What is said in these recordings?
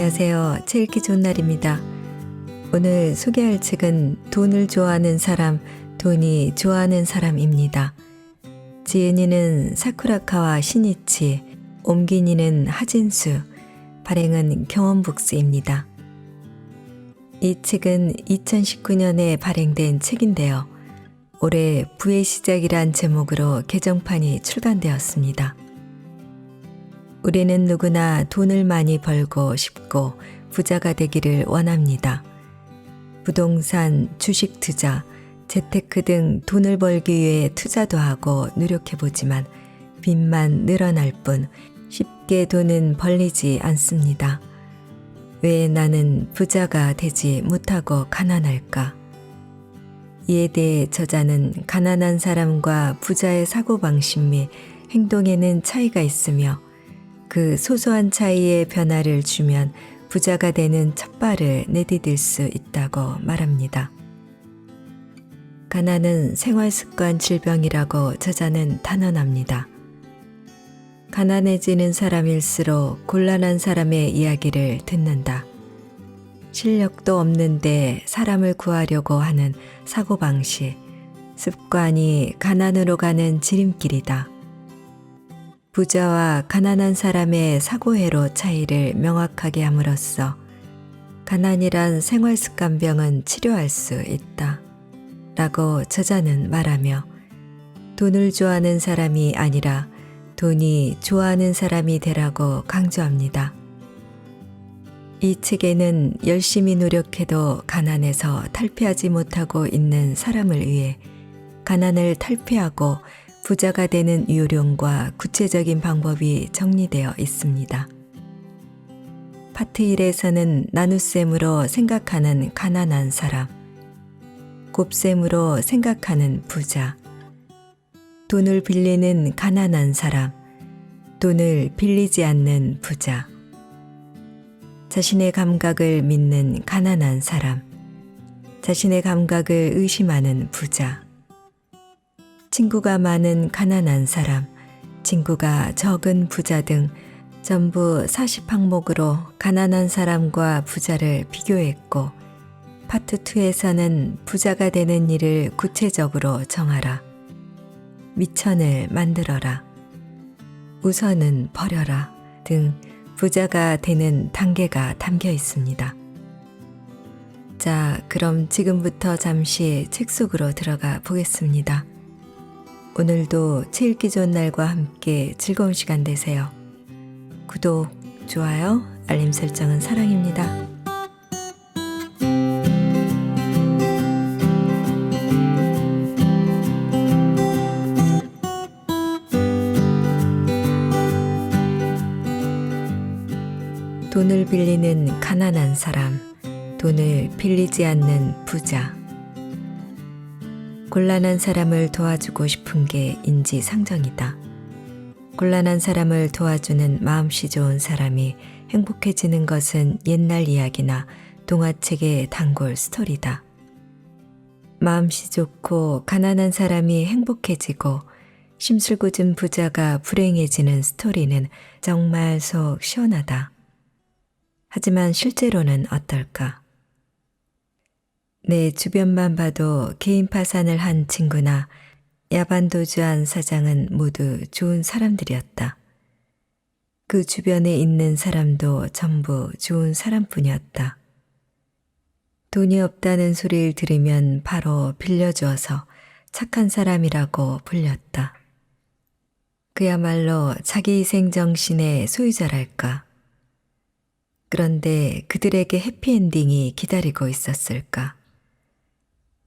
안녕하세요. 책 읽기 좋은 날입니다. 오늘 소개할 책은 돈을 좋아하는 사람, 돈이 좋아하는 사람입니다. 지은이는 사쿠라카와 시니치, 옮긴이는 하진수, 발행은 경원북스입니다. 이 책은 2019년에 발행된 책인데요. 올해 부의 시작이란 제목으로 개정판이 출간되었습니다. 우리는 누구나 돈을 많이 벌고 싶고 부자가 되기를 원합니다. 부동산, 주식 투자, 재테크 등 돈을 벌기 위해 투자도 하고 노력해보지만 빚만 늘어날 뿐 쉽게 돈은 벌리지 않습니다. 왜 나는 부자가 되지 못하고 가난할까? 이에 대해 저자는 가난한 사람과 부자의 사고방식 및 행동에는 차이가 있으며 그 소소한 차이의 변화를 주면 부자가 되는 첫발을 내디딜 수 있다고 말합니다. 가난은 생활습관 질병이라고 저자는 단언합니다. 가난해지는 사람일수록 곤란한 사람의 이야기를 듣는다. 실력도 없는데 사람을 구하려고 하는 사고방식, 습관이 가난으로 가는 지름길이다. 부자와 가난한 사람의 사고회로 차이를 명확하게 함으로써 가난이란 생활습관병은 치료할 수 있다. 라고 저자는 말하며 돈을 좋아하는 사람이 아니라 돈이 좋아하는 사람이 되라고 강조합니다. 이 책에는 열심히 노력해도 가난에서 탈피하지 못하고 있는 사람을 위해 가난을 탈피하고 부자가 되는 요령과 구체적인 방법이 정리되어 있습니다. 파트 1에서는 나눗셈으로 생각하는 가난한 사람, 곱셈으로 생각하는 부자, 돈을 빌리는 가난한 사람, 돈을 빌리지 않는 부자, 자신의 감각을 믿는 가난한 사람, 자신의 감각을 의심하는 부자, 친구가 많은 가난한 사람, 친구가 적은 부자 등 전부 40항목으로 가난한 사람과 부자를 비교했고 파트 2에서는 부자가 되는 일을 구체적으로 정하라. 미천을 만들어라. 우선은 버려라 등 부자가 되는 단계가 담겨 있습니다. 자, 그럼 지금부터 잠시 책 속으로 들어가 보겠습니다. 오늘도 책 읽기 좋은 날과 함께 즐거운 시간 되세요. 구독, 좋아요, 알림 설정은 사랑입니다. 돈을 빌리는 가난한 사람, 돈을 빌리지 않는 부자. 곤란한 사람을 도와주고 싶은 게 인지상정이다. 곤란한 사람을 도와주는 마음씨 좋은 사람이 행복해지는 것은 옛날 이야기나 동화책의 단골 스토리다. 마음씨 좋고 가난한 사람이 행복해지고 심술궂은 부자가 불행해지는 스토리는 정말 속 시원하다. 하지만 실제로는 어떨까? 내 주변만 봐도 개인 파산을 한 친구나 야반도주한 사장은 모두 좋은 사람들이었다. 그 주변에 있는 사람도 전부 좋은 사람뿐이었다. 돈이 없다는 소리를 들으면 바로 빌려주어서 착한 사람이라고 불렸다. 그야말로 자기희생 정신의 소유자랄까. 그런데 그들에게 해피엔딩이 기다리고 있었을까?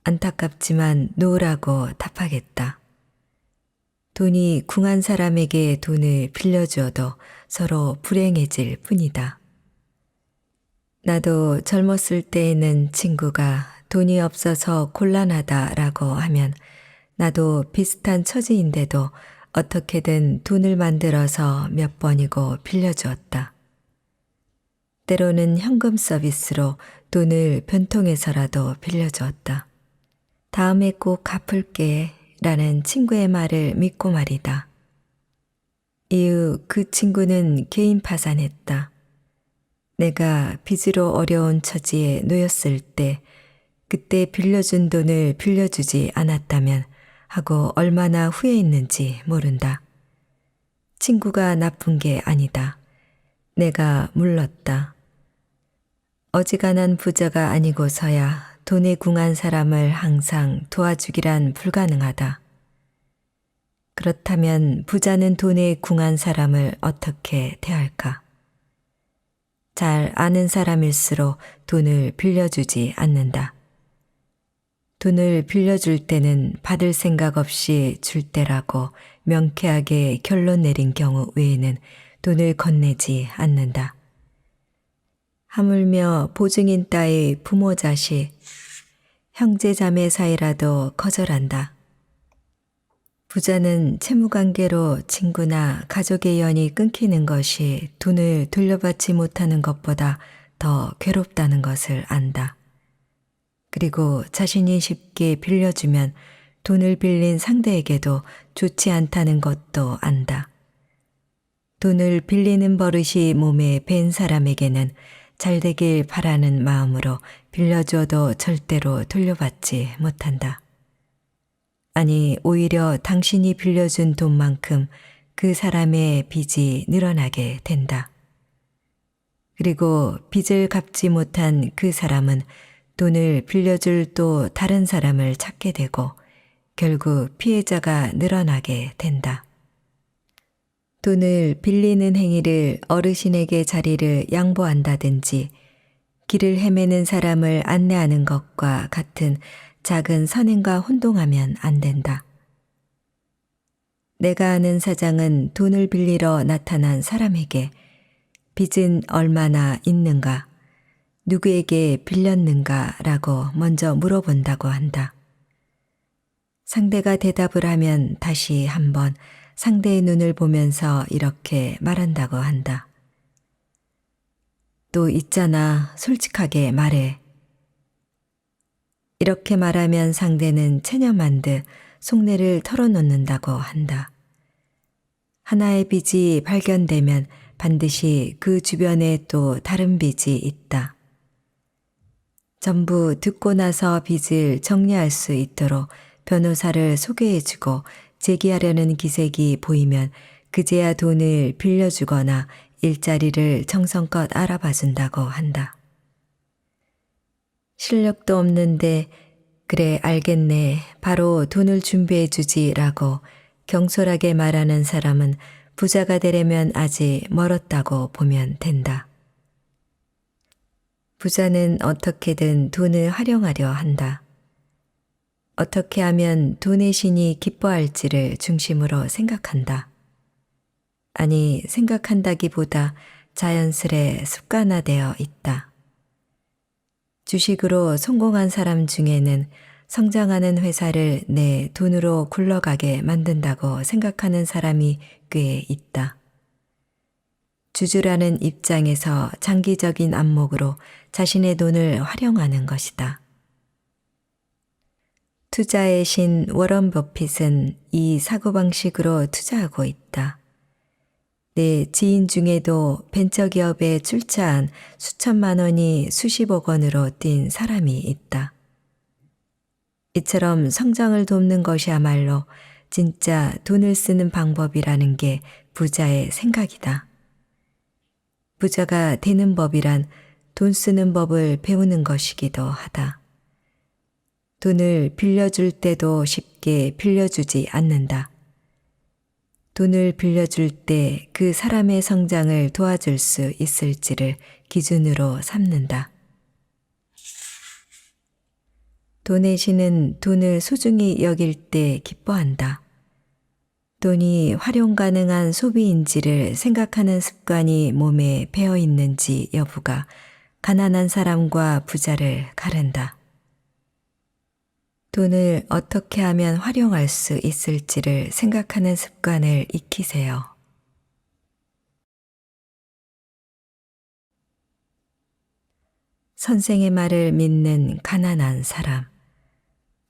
안타깝지만 노라고 답하겠다. 돈이 궁한 사람에게 돈을 빌려주어도 서로 불행해질 뿐이다. 나도 젊었을 때에는 친구가 돈이 없어서 곤란하다라고 하면 나도 비슷한 처지인데도 어떻게든 돈을 만들어서 몇 번이고 빌려주었다. 때로는 현금 서비스로 돈을 변통해서라도 빌려주었다. 다음에 꼭 갚을게 라는 친구의 말을 믿고 말이다. 이후 그 친구는 개인 파산했다. 내가 빚으로 어려운 처지에 놓였을 때 그때 빌려준 돈을 빌려주지 않았다면 하고 얼마나 후회했는지 모른다. 친구가 나쁜 게 아니다. 내가 물렀다. 어지간한 부자가 아니고서야 돈에 궁한 사람을 항상 도와주기란 불가능하다. 그렇다면 부자는 돈에 궁한 사람을 어떻게 대할까? 잘 아는 사람일수록 돈을 빌려주지 않는다. 돈을 빌려줄 때는 받을 생각 없이 줄 때라고 명쾌하게 결론 내린 경우 외에는 돈을 건네지 않는다. 하물며 보증인 따위 부모 자식, 형제 자매 사이라도 거절한다. 부자는 채무관계로 친구나 가족의 연이 끊기는 것이 돈을 돌려받지 못하는 것보다 더 괴롭다는 것을 안다. 그리고 자신이 쉽게 빌려주면 돈을 빌린 상대에게도 좋지 않다는 것도 안다. 돈을 빌리는 버릇이 몸에 밴 사람에게는 잘 되길 바라는 마음으로 빌려줘도 절대로 돌려받지 못한다. 아니, 오히려 당신이 빌려준 돈만큼 그 사람의 빚이 늘어나게 된다. 그리고 빚을 갚지 못한 그 사람은 돈을 빌려줄 또 다른 사람을 찾게 되고 결국 피해자가 늘어나게 된다. 돈을 빌리는 행위를 어르신에게 자리를 양보한다든지 길을 헤매는 사람을 안내하는 것과 같은 작은 선행과 혼동하면 안 된다. 내가 아는 사장은 돈을 빌리러 나타난 사람에게 빚은 얼마나 있는가, 누구에게 빌렸는가라고 먼저 물어본다고 한다. 상대가 대답을 하면 다시 한번 상대의 눈을 보면서 이렇게 말한다고 한다. 또 있잖아, 솔직하게 말해. 이렇게 말하면 상대는 체념한 듯 속내를 털어놓는다고 한다. 하나의 빚이 발견되면 반드시 그 주변에 또 다른 빚이 있다. 전부 듣고 나서 빚을 정리할 수 있도록 변호사를 소개해주고 제기하려는 기색이 보이면 그제야 돈을 빌려주거나 일자리를 정성껏 알아봐준다고 한다. 실력도 없는데 그래 알겠네 바로 돈을 준비해주지라고 경솔하게 말하는 사람은 부자가 되려면 아직 멀었다고 보면 된다. 부자는 어떻게든 돈을 활용하려 한다. 어떻게 하면 돈의 신이 기뻐할지를 중심으로 생각한다. 아니, 생각한다기보다 자연스레 습관화되어 있다. 주식으로 성공한 사람 중에는 성장하는 회사를 내 돈으로 굴러가게 만든다고 생각하는 사람이 꽤 있다. 주주라는 입장에서 장기적인 안목으로 자신의 돈을 활용하는 것이다. 투자의 신 워런 버핏은 이 사고방식으로 투자하고 있다. 내 지인 중에도 벤처기업에 출자한 수천만 원이 수십억 원으로 뛴 사람이 있다. 이처럼 성장을 돕는 것이야말로 진짜 돈을 쓰는 방법이라는 게 부자의 생각이다. 부자가 되는 법이란 돈 쓰는 법을 배우는 것이기도 하다. 돈을 빌려줄 때도 쉽게 빌려주지 않는다. 돈을 빌려줄 때 그 사람의 성장을 도와줄 수 있을지를 기준으로 삼는다. 돈의 신은 돈을 소중히 여길 때 기뻐한다. 돈이 활용 가능한 소비인지를 생각하는 습관이 몸에 배어 있는지 여부가 가난한 사람과 부자를 가른다. 돈을 어떻게 하면 활용할 수 있을지를 생각하는 습관을 익히세요. 선생의 말을 믿는 가난한 사람,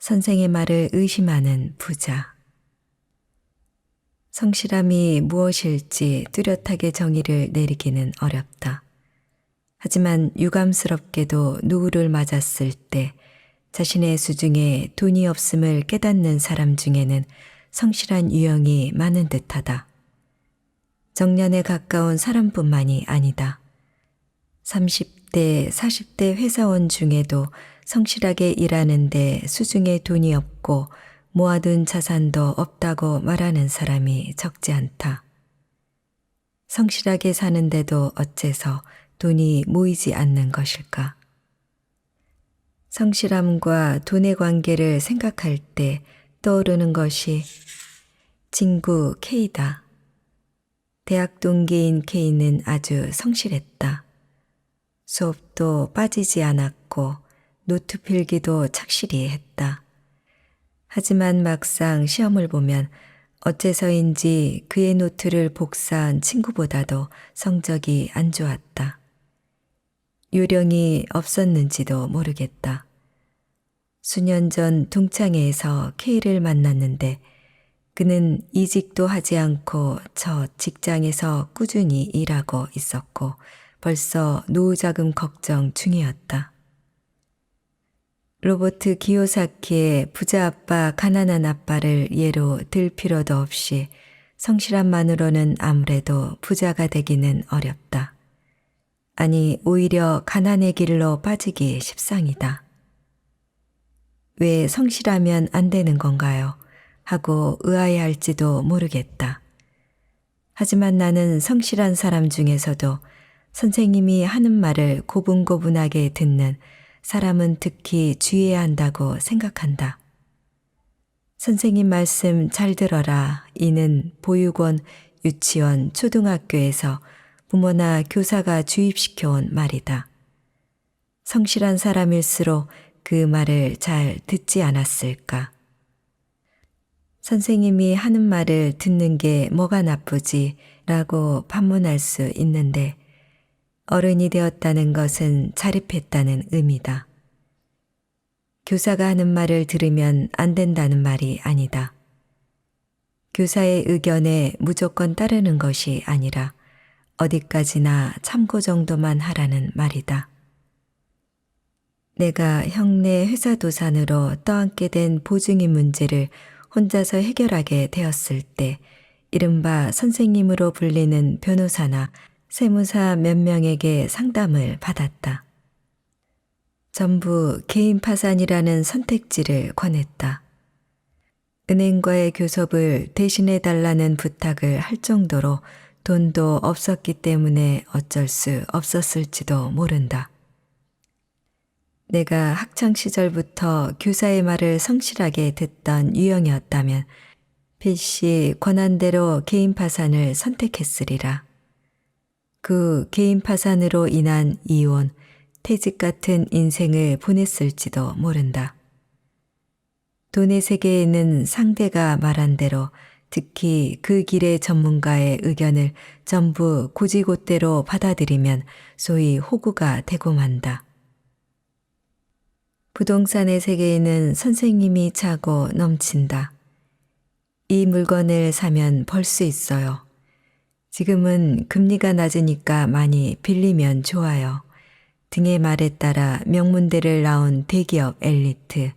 선생의 말을 의심하는 부자. 성실함이 무엇일지 뚜렷하게 정의를 내리기는 어렵다. 하지만 유감스럽게도 노후를 맞았을 때 자신의 수중에 돈이 없음을 깨닫는 사람 중에는 성실한 유형이 많은 듯하다. 정년에 가까운 사람뿐만이 아니다. 30대, 40대 회사원 중에도 성실하게 일하는데 수중에 돈이 없고 모아둔 자산도 없다고 말하는 사람이 적지 않다. 성실하게 사는데도 어째서 돈이 모이지 않는 것일까? 성실함과 돈의 관계를 생각할 때 떠오르는 것이 친구 K다. 대학 동기인 K는 아주 성실했다. 수업도 빠지지 않았고 노트 필기도 착실히 했다. 하지만 막상 시험을 보면 어째서인지 그의 노트를 복사한 친구보다도 성적이 안 좋았다. 요령이 없었는지도 모르겠다. 수년 전 동창회에서 K를 만났는데 그는 이직도 하지 않고 첫 직장에서 꾸준히 일하고 있었고 벌써 노후자금 걱정 중이었다. 로버트 기요사키의 부자 아빠 가난한 아빠를 예로 들 필요도 없이 성실함만으로는 아무래도 부자가 되기는 어렵다. 아니 오히려 가난의 길로 빠지기 십상이다. 왜 성실하면 안 되는 건가요? 하고 의아해할지도 모르겠다. 하지만 나는 성실한 사람 중에서도 선생님이 하는 말을 고분고분하게 듣는 사람은 특히 주의해야 한다고 생각한다. 선생님 말씀 잘 들어라. 이는 보육원, 유치원, 초등학교에서 부모나 교사가 주입시켜온 말이다. 성실한 사람일수록 그 말을 잘 듣지 않았을까? 선생님이 하는 말을 듣는 게 뭐가 나쁘지? 라고 반문할 수 있는데 어른이 되었다는 것은 자립했다는 의미다. 교사가 하는 말을 들으면 안 된다는 말이 아니다. 교사의 의견에 무조건 따르는 것이 아니라 어디까지나 참고 정도만 하라는 말이다. 내가 형네 회사 도산으로 떠안게 된 보증인 문제를 혼자서 해결하게 되었을 때 이른바 선생님으로 불리는 변호사나 세무사 몇 명에게 상담을 받았다. 전부 개인 파산이라는 선택지를 권했다. 은행과의 교섭을 대신해 달라는 부탁을 할 정도로 돈도 없었기 때문에 어쩔 수 없었을지도 모른다. 내가 학창시절부터 교사의 말을 성실하게 듣던 유형이었다면 필시 권한대로 개인 파산을 선택했으리라. 그 개인 파산으로 인한 이혼, 퇴직 같은 인생을 보냈을지도 모른다. 돈의 세계에는 상대가 말한 대로 특히 그 길의 전문가의 의견을 전부 고지곳대로 받아들이면 소위 호구가 되고 만다. 부동산의 세계에는 선생님이 차고 넘친다. 이 물건을 사면 벌 수 있어요. 지금은 금리가 낮으니까 많이 빌리면 좋아요. 등의 말에 따라 명문대를 나온 대기업 엘리트,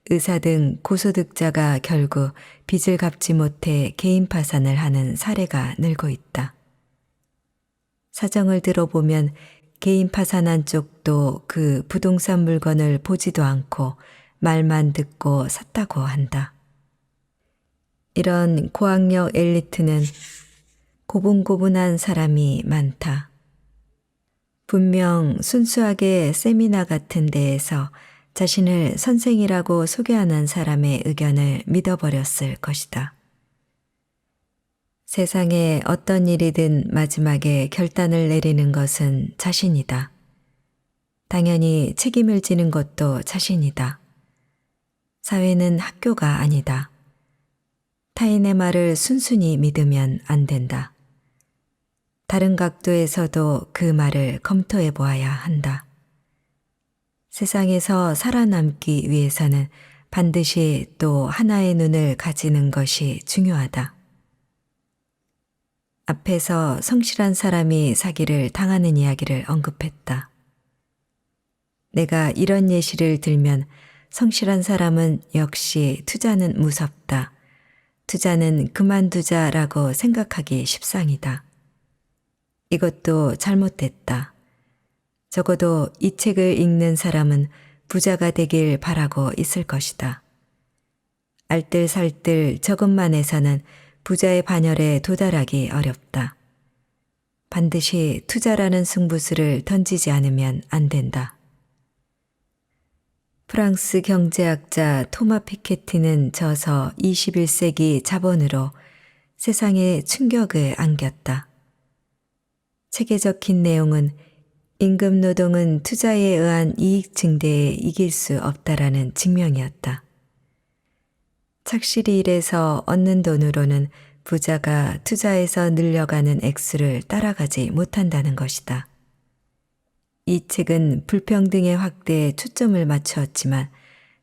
의사 등 고소득자가 결국 빚을 갚지 못해 개인 파산을 하는 사례가 늘고 있다. 사정을 들어보면 개인 파산한 쪽도 그 부동산 물건을 보지도 않고 말만 듣고 샀다고 한다. 이런 고학력 엘리트는 고분고분한 사람이 많다. 분명 순수하게 세미나 같은 데에서 자신을 선생이라고 소개하는 사람의 의견을 믿어버렸을 것이다. 세상에 어떤 일이든 마지막에 결단을 내리는 것은 자신이다. 당연히 책임을 지는 것도 자신이다. 사회는 학교가 아니다. 타인의 말을 순순히 믿으면 안 된다. 다른 각도에서도 그 말을 검토해 보아야 한다. 세상에서 살아남기 위해서는 반드시 또 하나의 눈을 가지는 것이 중요하다. 앞에서 성실한 사람이 사기를 당하는 이야기를 언급했다. 내가 이런 예시를 들면 성실한 사람은 역시 투자는 무섭다. 투자는 그만두자라고 생각하기 십상이다. 이것도 잘못됐다. 적어도 이 책을 읽는 사람은 부자가 되길 바라고 있을 것이다. 알뜰살뜰 저것만 해서는 부자의 반열에 도달하기 어렵다. 반드시 투자라는 승부수를 던지지 않으면 안 된다. 프랑스 경제학자 토마 피케티는 저서 21세기 자본으로 세상에 충격을 안겼다. 책에 적힌 내용은 임금 노동은 투자에 의한 이익 증대에 이길 수 없다라는 증명이었다. 착실히 일해서 얻는 돈으로는 부자가 투자에서 늘려가는 액수를 따라가지 못한다는 것이다. 이 책은 불평등의 확대에 초점을 맞추었지만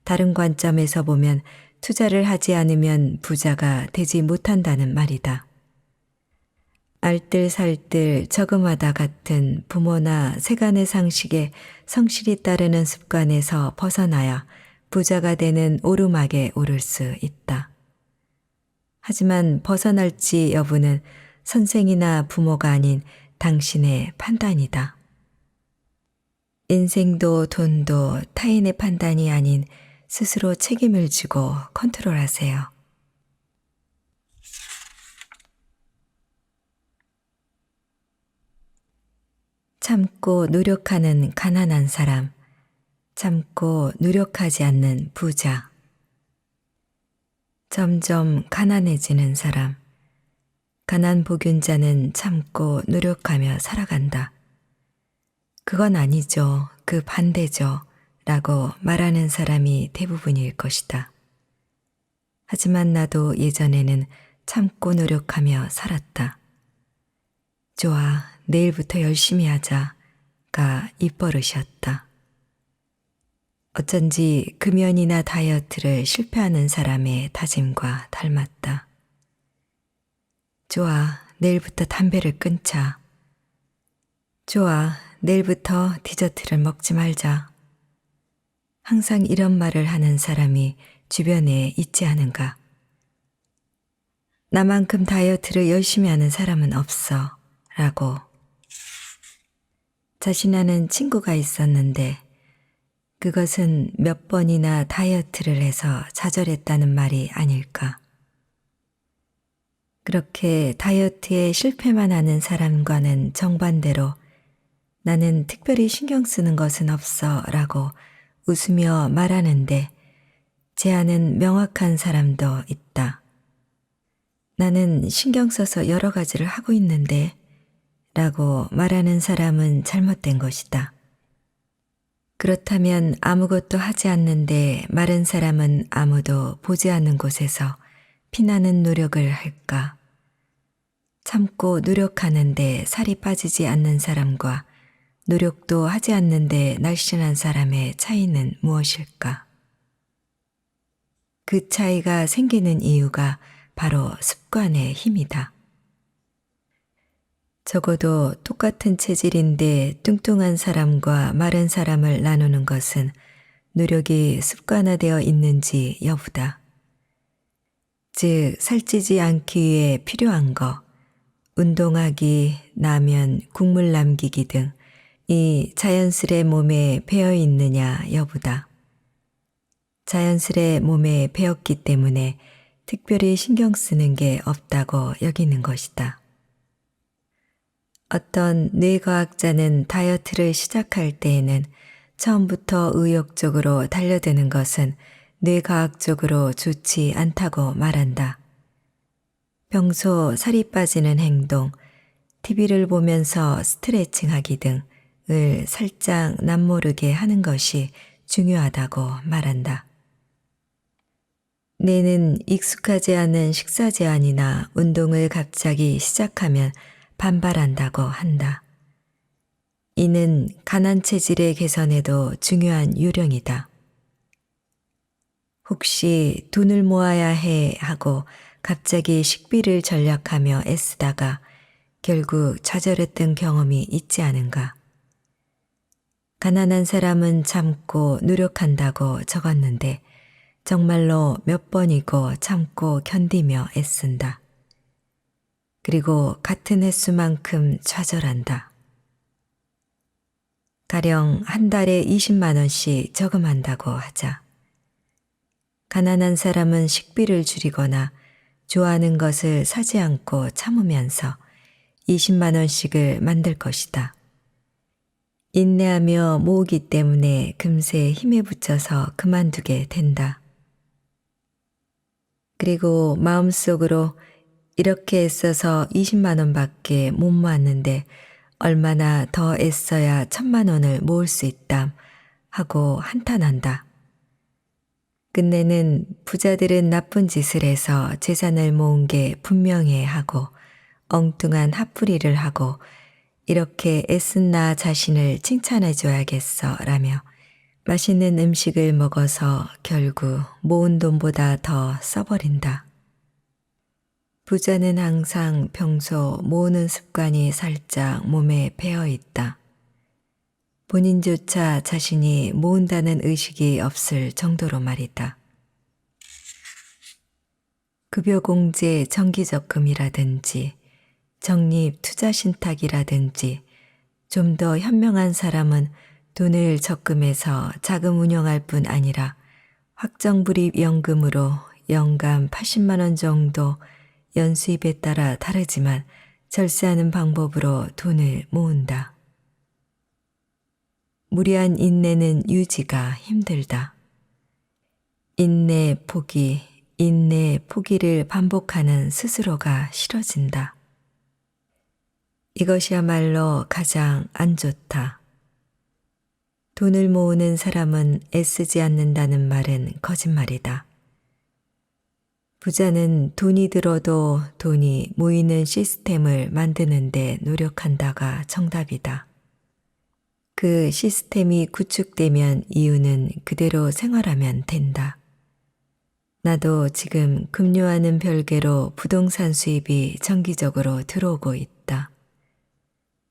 다른 관점에서 보면 투자를 하지 않으면 부자가 되지 못한다는 말이다. 알뜰살뜰 저금하다 같은 부모나 세간의 상식에 성실히 따르는 습관에서 벗어나야 부자가 되는 오르막에 오를 수 있다. 하지만 벗어날지 여부는 선생이나 부모가 아닌 당신의 판단이다. 인생도 돈도 타인의 판단이 아닌 스스로 책임을 지고 컨트롤하세요. 참고 노력하는 가난한 사람, 참고 노력하지 않는 부자. 점점 가난해지는 사람, 가난복균자는 참고 노력하며 살아간다. 그건 아니죠. 그 반대죠. 라고 말하는 사람이 대부분일 것이다. 하지만 나도 예전에는 참고 노력하며 살았다. 좋아, 내일부터 열심히 하자가 입버릇이었다. 어쩐지 금연이나 다이어트를 실패하는 사람의 다짐과 닮았다. 좋아, 내일부터 담배를 끊자. 좋아, 내일부터 디저트를 먹지 말자. 항상 이런 말을 하는 사람이 주변에 있지 않은가? 나만큼 다이어트를 열심히 하는 사람은 없어. 라고. 자신하는 친구가 있었는데 그것은 몇 번이나 다이어트를 해서 좌절했다는 말이 아닐까. 그렇게 다이어트에 실패만 하는 사람과는 정반대로 나는 특별히 신경 쓰는 것은 없어 라고 웃으며 말하는데 제안은 명확한 사람도 있다. 나는 신경 써서 여러 가지를 하고 있는데 라고 말하는 사람은 잘못된 것이다. 그렇다면 아무것도 하지 않는데 마른 사람은 아무도 보지 않는 곳에서 피나는 노력을 할까? 참고 노력하는데 살이 빠지지 않는 사람과 노력도 하지 않는데 날씬한 사람의 차이는 무엇일까? 그 차이가 생기는 이유가 바로 습관의 힘이다. 적어도 똑같은 체질인데 뚱뚱한 사람과 마른 사람을 나누는 것은 노력이 습관화되어 있는지 여부다. 즉, 살찌지 않기 위해 필요한 것, 운동하기, 라면, 국물 남기기 등 이 자연스레 몸에 배어 있느냐 여부다. 자연스레 몸에 배었기 때문에 특별히 신경 쓰는 게 없다고 여기는 것이다. 어떤 뇌과학자는 다이어트를 시작할 때에는 처음부터 의욕적으로 달려드는 것은 뇌과학적으로 좋지 않다고 말한다. 평소 살이 빠지는 행동, TV를 보면서 스트레칭하기 등을 살짝 남모르게 하는 것이 중요하다고 말한다. 뇌는 익숙하지 않은 식사 제한이나 운동을 갑자기 시작하면 반발한다고 한다. 이는 가난 체질의 개선에도 중요한 요령이다. 혹시 돈을 모아야 해 하고 갑자기 식비를 절약하며 애쓰다가 결국 좌절했던 경험이 있지 않은가? 가난한 사람은 참고 노력한다고 적었는데 정말로 몇 번이고 참고 견디며 애쓴다. 그리고 같은 횟수만큼 좌절한다. 가령 한 달에 20만 원씩 저금한다고 하자. 가난한 사람은 식비를 줄이거나 좋아하는 것을 사지 않고 참으면서 20만 원씩을 만들 것이다. 인내하며 모으기 때문에 금세 힘에 부쳐서 그만두게 된다. 그리고 마음속으로 이렇게 애써서 20만 원밖에 못 모았는데 얼마나 더 애써야 1,000만 원을 모을 수 있담 하고 한탄한다. 끝내는 부자들은 나쁜 짓을 해서 재산을 모은 게 분명해 하고 엉뚱한 핫부리를 하고 이렇게 애쓴 나 자신을 칭찬해 줘야겠어 라며 맛있는 음식을 먹어서 결국 모은 돈보다 더 써버린다. 부자는 항상 평소 모으는 습관이 살짝 몸에 배어 있다. 본인조차 자신이 모은다는 의식이 없을 정도로 말이다. 급여공제 정기적금이라든지 적립투자신탁이라든지 좀 더 현명한 사람은 돈을 적금해서 자금 운용할 뿐 아니라 확정불입연금으로 연간 80만 원 정도 연수입에 따라 다르지만 절세하는 방법으로 돈을 모은다. 무리한 인내는 유지가 힘들다. 인내, 포기를 반복하는 스스로가 싫어진다. 이것이야말로 가장 안 좋다. 돈을 모으는 사람은 애쓰지 않는다는 말은 거짓말이다. 부자는 돈이 들어도 돈이 모이는 시스템을 만드는 데 노력한다가 정답이다. 그 시스템이 구축되면 이유는 그대로 생활하면 된다. 나도 지금 급료와는 별개로 부동산 수입이 정기적으로 들어오고 있다.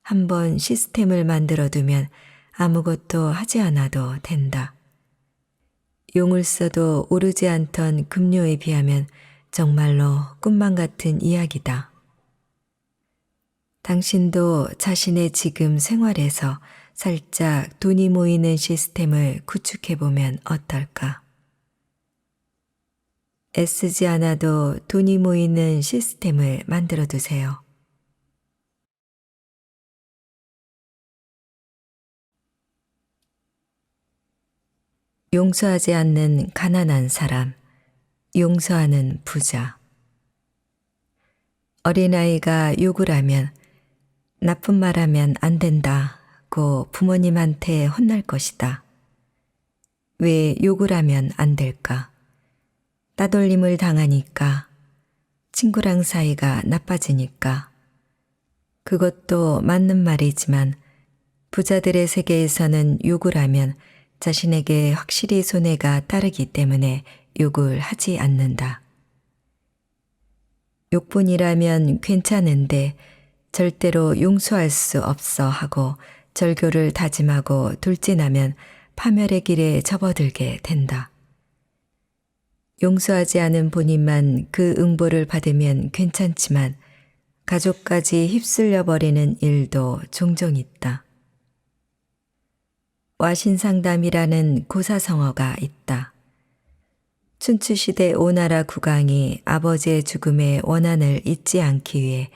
한번 시스템을 만들어두면 아무것도 하지 않아도 된다. 용을 써도 오르지 않던 급료에 비하면 정말로 꿈만 같은 이야기다. 당신도 자신의 지금 생활에서 살짝 돈이 모이는 시스템을 구축해보면 어떨까? 애쓰지 않아도 돈이 모이는 시스템을 만들어 두세요. 용서하지 않는 가난한 사람, 용서하는 부자. 어린아이가 욕을 하면 나쁜 말 하면 안 된다고 부모님한테 혼날 것이다. 왜 욕을 하면 안 될까? 따돌림을 당하니까, 친구랑 사이가 나빠지니까. 그것도 맞는 말이지만 부자들의 세계에서는 욕을 하면 자신에게 확실히 손해가 따르기 때문에 욕을 하지 않는다. 욕뿐이라면 괜찮은데 절대로 용서할 수 없어 하고 절교를 다짐하고 돌진하면 파멸의 길에 접어들게 된다. 용서하지 않은 본인만 그 응보를 받으면 괜찮지만 가족까지 휩쓸려 버리는 일도 종종 있다. 와신상담이라는 고사성어가 있다. 춘추시대 오나라 국왕이 아버지의 죽음의 원한을 잊지 않기 위해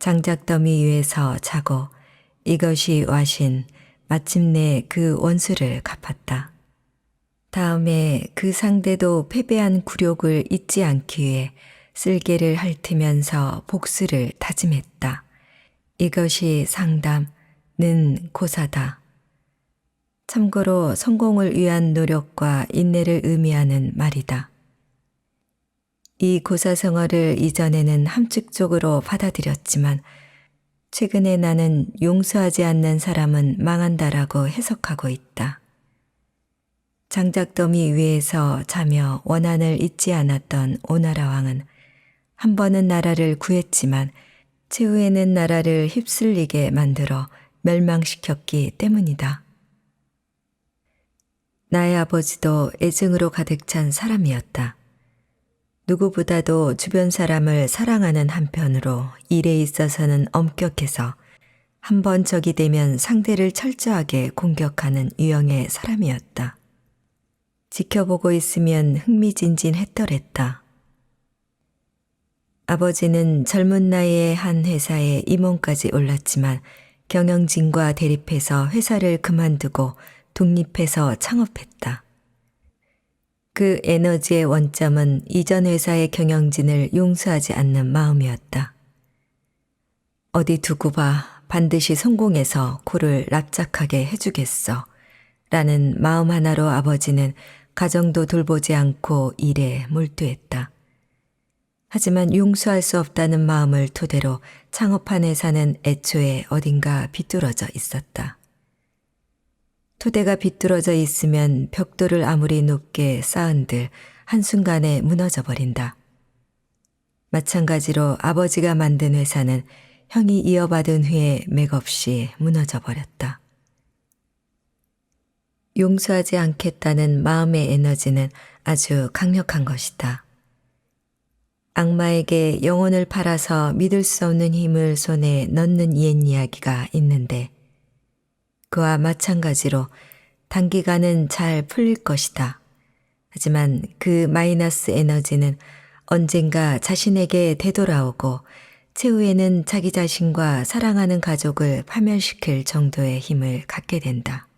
장작더미 위에서 자고 이것이 와신, 마침내 그 원수를 갚았다. 다음에 그 상대도 패배한 굴욕을 잊지 않기 위해 쓸개를 핥으면서 복수를 다짐했다. 이것이 상담는 고사다. 참고로 성공을 위한 노력과 인내를 의미하는 말이다. 이 고사성어를 이전에는 함축적으로 받아들였지만 최근에 나는 용서하지 않는 사람은 망한다라고 해석하고 있다. 장작더미 위에서 자며 원한을 잊지 않았던 오나라 왕은 한 번은 나라를 구했지만 최후에는 나라를 휩쓸리게 만들어 멸망시켰기 때문이다. 나의 아버지도 애증으로 가득 찬 사람이었다. 누구보다도 주변 사람을 사랑하는 한편으로 일에 있어서는 엄격해서 한 번 적이 되면 상대를 철저하게 공격하는 유형의 사람이었다. 지켜보고 있으면 흥미진진했더랬다. 아버지는 젊은 나이에 한 회사에 임원까지 올랐지만 경영진과 대립해서 회사를 그만두고 독립해서 창업했다. 그 에너지의 원점은 이전 회사의 경영진을 용서하지 않는 마음이었다. 어디 두고 봐, 반드시 성공해서 코를 납작하게 해주겠어 라는 마음 하나로 아버지는 가정도 돌보지 않고 일에 몰두했다. 하지만 용서할 수 없다는 마음을 토대로 창업한 회사는 애초에 어딘가 비뚤어져 있었다. 토대가 비뚤어져 있으면 벽돌을 아무리 높게 쌓은들 한순간에 무너져 버린다. 마찬가지로 아버지가 만든 회사는 형이 이어받은 후에 맥없이 무너져 버렸다. 용서하지 않겠다는 마음의 에너지는 아주 강력한 것이다. 악마에게 영혼을 팔아서 믿을 수 없는 힘을 손에 넣는 옛 이야기가 있는데 그와 마찬가지로 단기간은 잘 풀릴 것이다. 하지만 그 마이너스 에너지는 언젠가 자신에게 되돌아오고 최후에는 자기 자신과 사랑하는 가족을 파멸시킬 정도의 힘을 갖게 된다.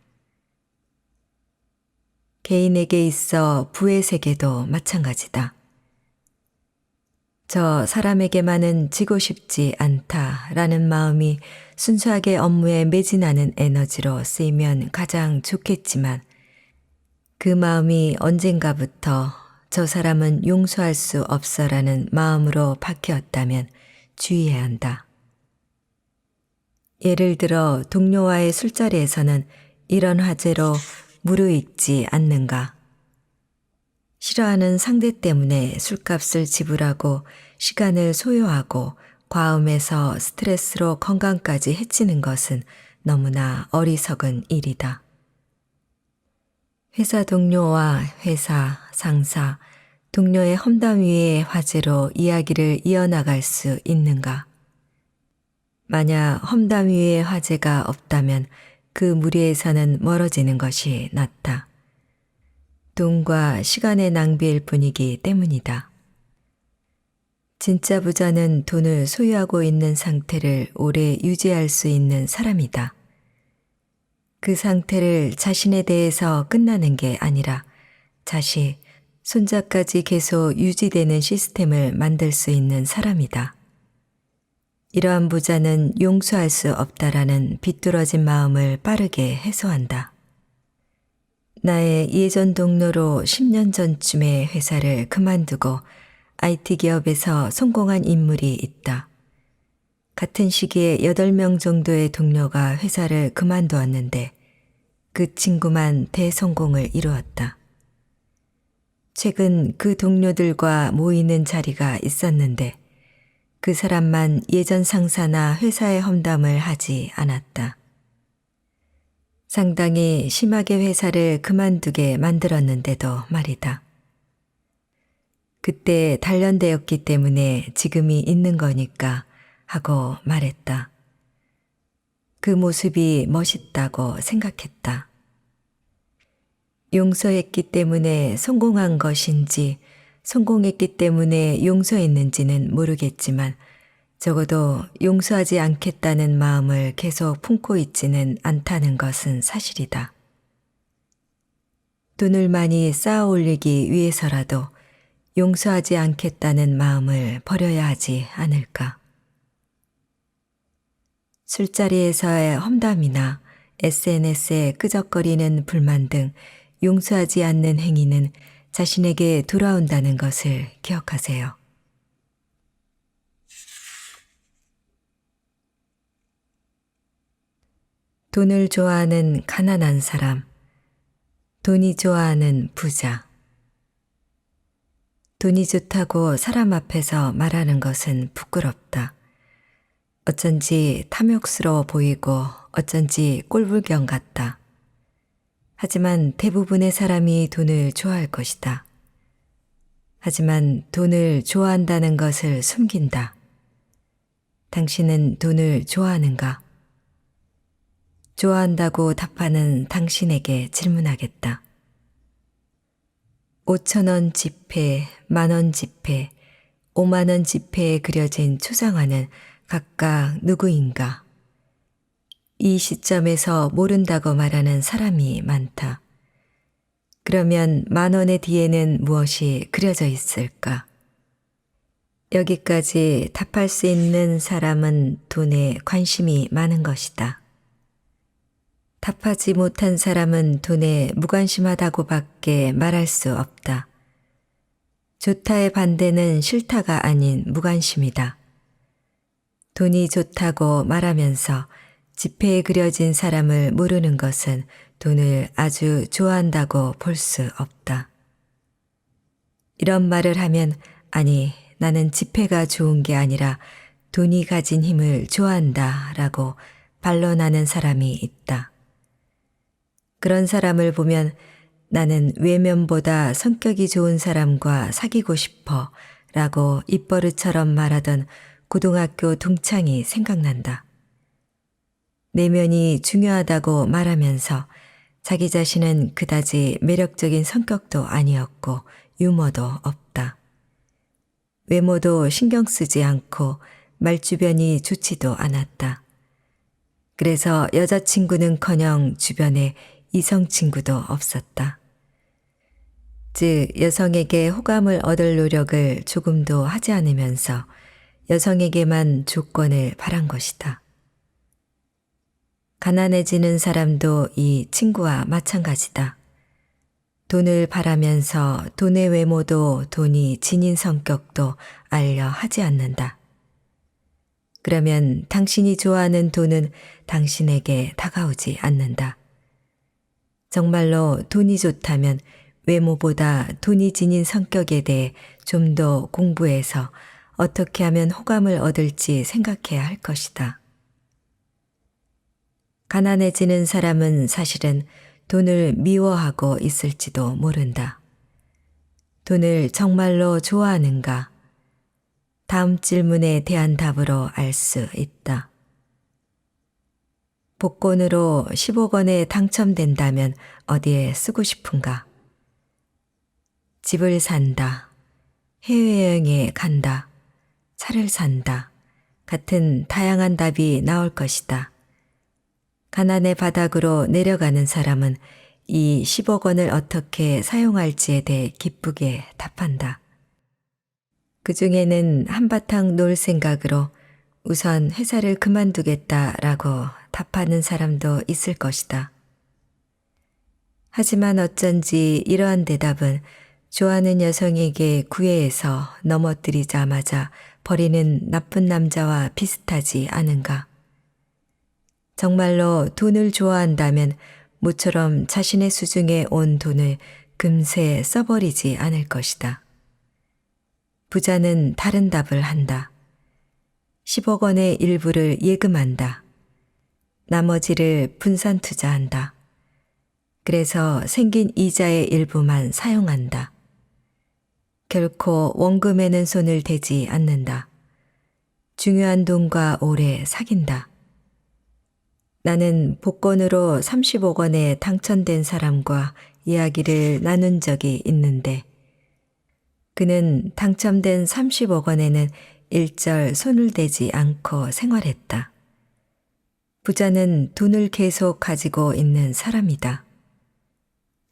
개인에게 있어 부의 세계도 마찬가지다. 저 사람에게만은 지고 싶지 않다라는 마음이 순수하게 업무에 매진하는 에너지로 쓰이면 가장 좋겠지만 그 마음이 언젠가부터 저 사람은 용서할 수 없어라는 마음으로 바뀌었다면 주의해야 한다. 예를 들어 동료와의 술자리에서는 이런 화제로 무르익지 않는가? 싫어하는 상대 때문에 술값을 지불하고 시간을 소요하고 과음해서 스트레스로 건강까지 해치는 것은 너무나 어리석은 일이다. 회사 동료와 회사, 상사, 동료의 험담 위의 화제로 이야기를 이어나갈 수 있는가? 만약 험담 위의 화제가 없다면 그 무리에서는 멀어지는 것이 낫다. 돈과 시간의 낭비일 뿐이기 때문이다. 진짜 부자는 돈을 소유하고 있는 상태를 오래 유지할 수 있는 사람이다. 그 상태를 자신에 대해서 끝나는 게 아니라 자식, 손자까지 계속 유지되는 시스템을 만들 수 있는 사람이다. 이러한 부자는 용서할 수 없다라는 비뚤어진 마음을 빠르게 해소한다. 나의 예전 동료로 10년 전쯤에 회사를 그만두고 IT 기업에서 성공한 인물이 있다. 같은 시기에 8명 정도의 동료가 회사를 그만두었는데 그 친구만 대성공을 이루었다. 최근 그 동료들과 모이는 자리가 있었는데 그 사람만 예전 상사나 회사의 험담을 하지 않았다. 상당히 심하게 회사를 그만두게 만들었는데도 말이다. 그때 단련되었기 때문에 지금이 있는 거니까 하고 말했다. 그 모습이 멋있다고 생각했다. 용서했기 때문에 성공한 것인지 성공했기 때문에 용서했는지는 모르겠지만 적어도 용서하지 않겠다는 마음을 계속 품고 있지는 않다는 것은 사실이다. 돈을 많이 쌓아 올리기 위해서라도 용서하지 않겠다는 마음을 버려야 하지 않을까. 술자리에서의 험담이나 SNS에 끄적거리는 불만 등 용서하지 않는 행위는 자신에게 돌아온다는 것을 기억하세요. 돈을 좋아하는 가난한 사람, 돈이 좋아하는 부자. 돈이 좋다고 사람 앞에서 말하는 것은 부끄럽다. 어쩐지 탐욕스러워 보이고 어쩐지 꼴불견 같다. 하지만 대부분의 사람이 돈을 좋아할 것이다. 하지만 돈을 좋아한다는 것을 숨긴다. 당신은 돈을 좋아하는가? 좋아한다고 답하는 당신에게 질문하겠다. 5,000원 지폐, 10,000원 지폐, 50,000원 지폐에 그려진 초상화는 각각 누구인가? 이 시점에서 모른다고 말하는 사람이 많다. 그러면 10,000원의 뒤에는 무엇이 그려져 있을까? 여기까지 답할 수 있는 사람은 돈에 관심이 많은 것이다. 답하지 못한 사람은 돈에 무관심하다고밖에 말할 수 없다. 좋다의 반대는 싫다가 아닌 무관심이다. 돈이 좋다고 말하면서 지폐에 그려진 사람을 모르는 것은 돈을 아주 좋아한다고 볼 수 없다. 이런 말을 하면 아니 나는 지폐가 좋은 게 아니라 돈이 가진 힘을 좋아한다 라고 반론하는 사람이 있다. 그런 사람을 보면 나는 외면보다 성격이 좋은 사람과 사귀고 싶어 라고 입버릇처럼 말하던 고등학교 동창이 생각난다. 내면이 중요하다고 말하면서 자기 자신은 그다지 매력적인 성격도 아니었고 유머도 없다. 외모도 신경 쓰지 않고 말주변이 좋지도 않았다. 그래서 여자친구는커녕 주변에 이성 친구도 없었다. 즉 여성에게 호감을 얻을 노력을 조금도 하지 않으면서 여성에게만 조건을 바란 것이다. 가난해지는 사람도 이 친구와 마찬가지다. 돈을 바라면서 돈의 외모도 돈이 지닌 성격도 알려 하지 않는다. 그러면 당신이 좋아하는 돈은 당신에게 다가오지 않는다. 정말로 돈이 좋다면 외모보다 돈이 지닌 성격에 대해 좀 더 공부해서 어떻게 하면 호감을 얻을지 생각해야 할 것이다. 가난해지는 사람은 사실은 돈을 미워하고 있을지도 모른다. 돈을 정말로 좋아하는가? 다음 질문에 대한 답으로 알 수 있다. 복권으로 10억 원에 당첨된다면 어디에 쓰고 싶은가? 집을 산다, 해외여행에 간다, 차를 산다 같은 다양한 답이 나올 것이다. 가난의 바닥으로 내려가는 사람은 이 10억 원을 어떻게 사용할지에 대해 기쁘게 답한다. 그 중에는 한바탕 놀 생각으로 우선 회사를 그만두겠다라고 답하는 사람도 있을 것이다. 하지만 어쩐지 이러한 대답은 좋아하는 여성에게 구애해서 넘어뜨리자마자 버리는 나쁜 남자와 비슷하지 않은가? 정말로 돈을 좋아한다면 모처럼 자신의 수중에 온 돈을 금세 써버리지 않을 것이다. 부자는 다른 답을 한다. 10억 원의 일부를 예금한다. 나머지를 분산 투자한다. 그래서 생긴 이자의 일부만 사용한다. 결코 원금에는 손을 대지 않는다. 중요한 돈과 오래 사귄다. 나는 복권으로 30억 원에 당첨된 사람과 이야기를 나눈 적이 있는데 그는 당첨된 30억 원에는 일절 손을 대지 않고 생활했다. 부자는 돈을 계속 가지고 있는 사람이다.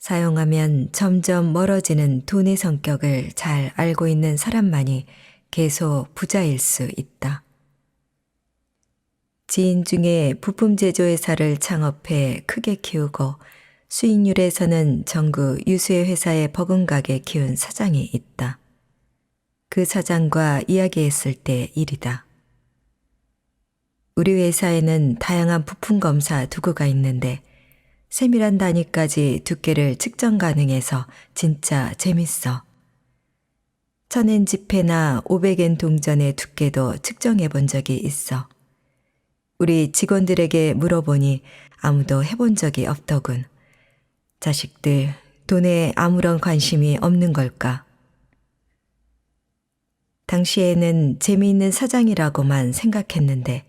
사용하면 점점 멀어지는 돈의 성격을 잘 알고 있는 사람만이 계속 부자일 수 있다. 지인 중에 부품 제조회사를 창업해 크게 키우고 수익률에서는 전국 유수의 회사에 버금가게 키운 사장이 있다. 그 사장과 이야기했을 때 일이다. 우리 회사에는 다양한 부품 검사 도구가 있는데 세밀한 단위까지 두께를 측정 가능해서 진짜 재밌어. 1000엔 지폐나 500엔 동전의 두께도 측정해 본 적이 있어. 우리 직원들에게 물어보니 아무도 해본 적이 없더군. 자식들, 돈에 아무런 관심이 없는 걸까? 당시에는 재미있는 사장이라고만 생각했는데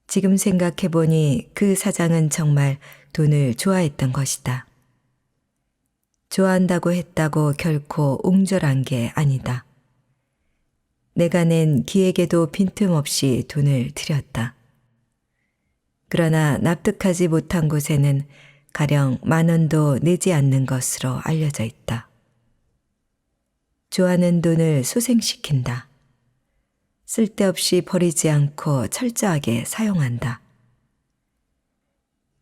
지금 생각해보니 그 사장은 정말 돈을 좋아했던 것이다. 좋아한다고 했다고 결코 옹졸한 게 아니다. 내가 낸 기획에도 빈틈없이 돈을 들였다. 그러나 납득하지 못한 곳에는 가령 10,000원도 내지 않는 것으로 알려져 있다. 좋아하는 돈을 소생시킨다. 쓸데없이 버리지 않고 철저하게 사용한다.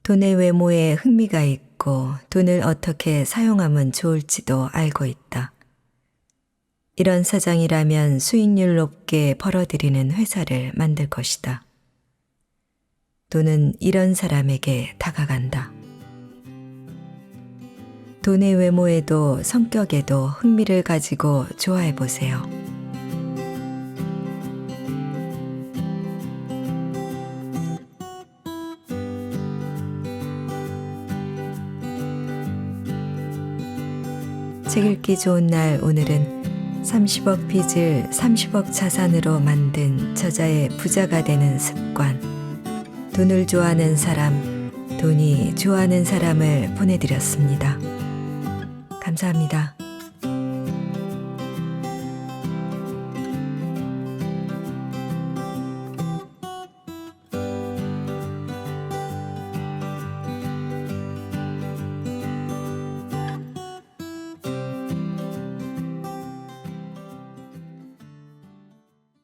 돈의 외모에 흥미가 있고 돈을 어떻게 사용하면 좋을지도 알고 있다. 이런 사장이라면 수익률 높게 벌어들이는 회사를 만들 것이다. 돈은 이런 사람에게 다가간다. 돈의 외모에도 성격에도 흥미를 가지고 좋아해 보세요. 책 읽기 좋은 날 오늘은 30억 빚을 30억 자산으로 만든 저자의 부자가 되는 습관, 돈을 좋아하는 사람, 돈이 좋아하는 사람을 보내드렸습니다. 감사합니다.